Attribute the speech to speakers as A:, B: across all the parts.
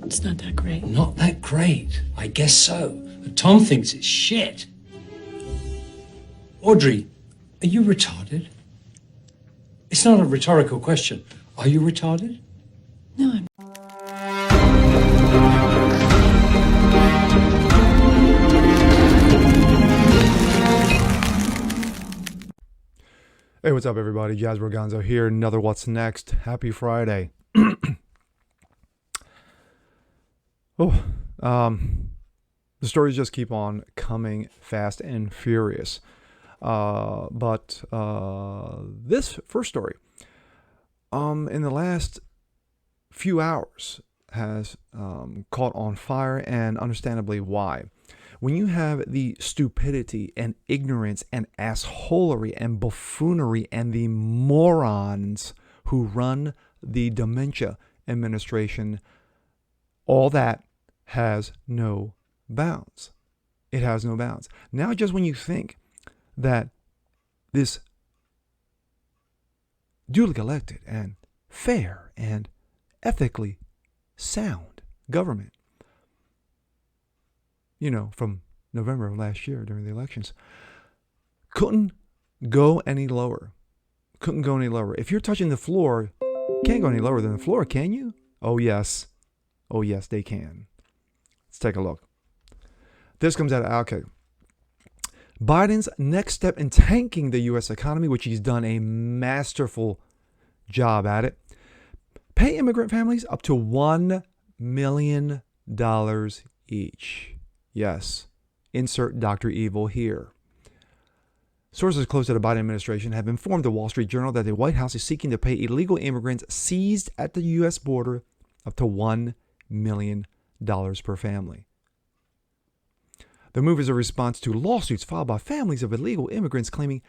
A: It's not that great.
B: Not that great. I guess so. Tom thinks it's shit. Audrey, are you retarded? It's not a rhetorical question. Are you retarded?
A: No, I'm
C: Hey, what's up, everybody? Jazz Borganzo here. Another What's Next. Happy Friday. The stories just keep on coming fast and furious. But this first story, in the last few hours, has caught on fire, and understandably why. When you have the stupidity and ignorance and assholery and buffoonery and the morons who run the dementia administration, all that has no bounds. It has no bounds. Now, just when you think that this duly elected and fair and ethically sound government, from November of last year during the elections, couldn't go any lower. Couldn't go any lower. If you're touching the floor, can't go any lower than the floor, can you? Oh, yes. Oh, yes, they can. Let's take a look. This comes out of OK. Biden's next step in tanking the U.S. economy, which he's done a masterful job at it, pay immigrant families up to $1 million each. Yes, insert Dr. Evil here. Sources close to the Biden administration have informed the Wall Street Journal that the White House is seeking to pay illegal immigrants seized at the U.S. border up to $1 million per family. The move is a response to lawsuits filed by families of illegal immigrants claiming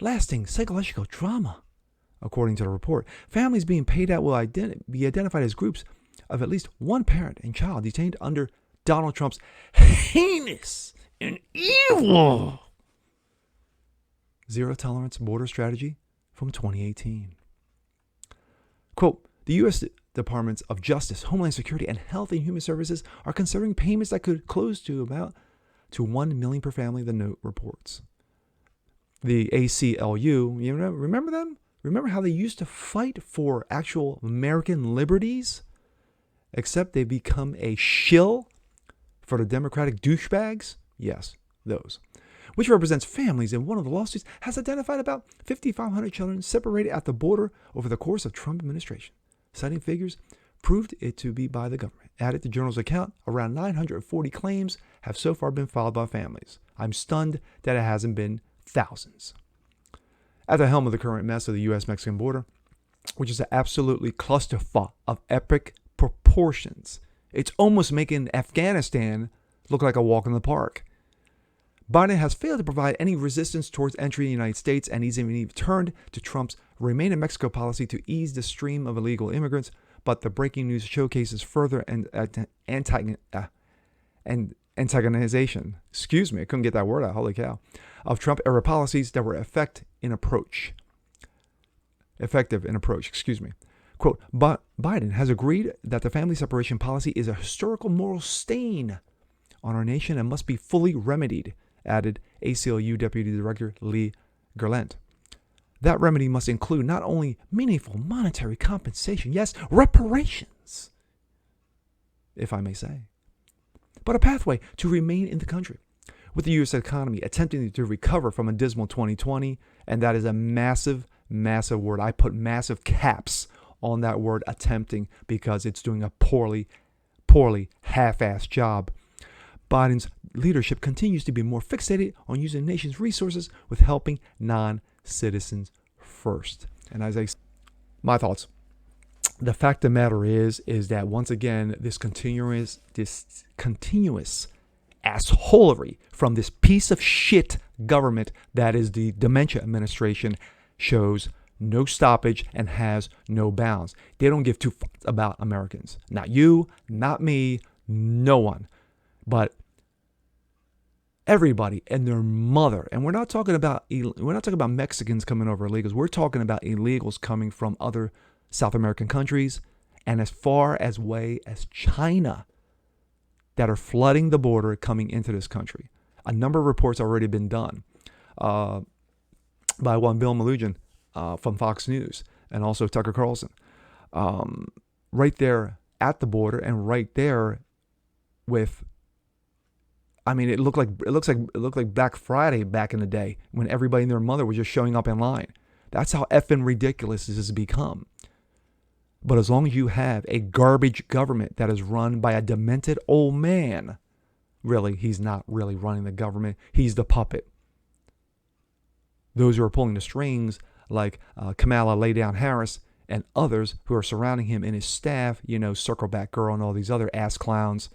C: lasting psychological trauma. According to the report, families being paid out will be identified as groups of at least one parent and child detained under Donald Trump's heinous and evil zero tolerance border strategy from 2018. Quote, the U.S. Departments of Justice, Homeland Security, and Health and Human Services are considering payments that could close to $1 million per family, the note reports. The ACLU, remember them? Remember how they used to fight for actual American liberties? Except they've become a shill for the Democratic douchebags? Yes, those. Which represents families, and one of the lawsuits has identified about 5,500 children separated at the border over the course of Trump administration. Citing figures proved it to be by the government. Added to Journal's account, around 940 claims have so far been filed by families. I'm stunned that it hasn't been thousands. At the helm of the current mess of the U.S.-Mexican border, which is an absolutely clusterfuck of epic proportions, it's almost making Afghanistan look like a walk in the park. Biden has failed to provide any resistance towards entry in the United States, and he's even turned to Trump's Remain in Mexico policy to ease the stream of illegal immigrants. But the breaking news showcases further antagonization, I couldn't get that word out, holy cow, of Trump-era policies that were effective in approach. Quote, but Biden has agreed that the family separation policy is a historical moral stain on our nation and must be fully remedied, added ACLU Deputy Director Lee Gerlant. That remedy must include not only meaningful monetary compensation, yes, reparations, if I may say, but a pathway to remain in the country. With the U.S. economy attempting to recover from a dismal 2020, and that is a massive, massive word. I put massive caps on that word attempting because it's doing a poorly half-assed job. Biden's leadership continues to be more fixated on using the nation's resources with helping non-citizens first. And as I say, my thoughts, the fact of the matter is that once again, this continuous assholery from this piece of shit government that is the dementia administration shows no stoppage and has no bounds. They don't give two fucks about Americans. Not you, not me, no one. But everybody and their mother. And we're not talking about Mexicans coming over illegals. We're talking about illegals coming from other South American countries, and as far away as China that are flooding the border coming into this country. A number of reports already been done by one Bill Malugin from Fox News and also Tucker Carlson, right there at the border and right there with. I mean, it looked like Black Friday back in the day when everybody and their mother was just showing up in line. That's how effing ridiculous this has become. But as long as you have a garbage government that is run by a demented old man, really, he's not really running the government. He's the puppet. Those who are pulling the strings, like Kamala Lay Down Harris and others who are surrounding him and his staff, Circle Back Girl and all these other ass clowns,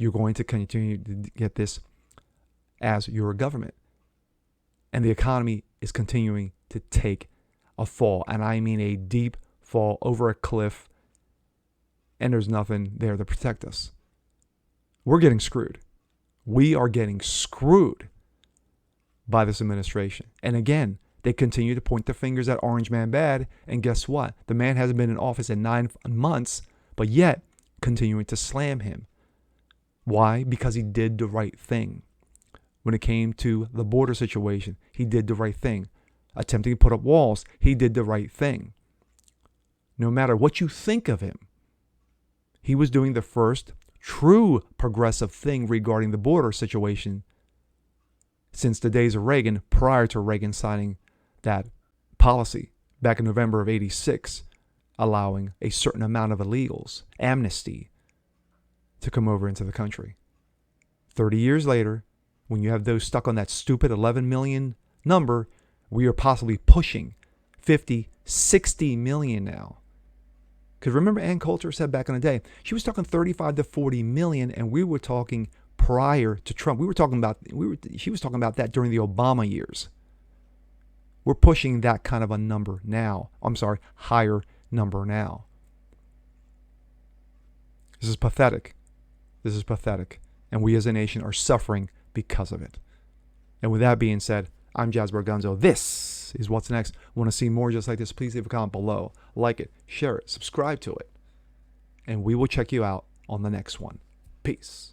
C: you're going to continue to get this as your government. And the economy is continuing to take a fall. And I mean a deep fall over a cliff. And there's nothing there to protect us. We're getting screwed. We are getting screwed by this administration. And again, they continue to point the fingers at Orange Man bad. And guess what? The man hasn't been in office in 9 months, but yet continuing to slam him. Why? Because he did the right thing. When it came to the border situation, he did the right thing. Attempting to put up walls, he did the right thing. No matter what you think of him, he was doing the first true progressive thing regarding the border situation since the days of Reagan, prior to Reagan signing that policy back in November of '86, allowing a certain amount of illegals, amnesty, to come over into the country. 30 years later, when you have those stuck on that stupid 11 million number, we are possibly pushing 50, 60 million now. Because remember Ann Coulter said back in the day, she was talking 35 to 40 million, and we were talking prior to Trump. She was talking about that during the Obama years. We're pushing that kind of a number now. Higher number now. This is pathetic. This is pathetic. And we as a nation are suffering because of it. And with that being said, I'm Jazz Berganzo. This is What's Next. Want to see more just like this? Please leave a comment below. Like it, share it, subscribe to it. And we will check you out on the next one. Peace.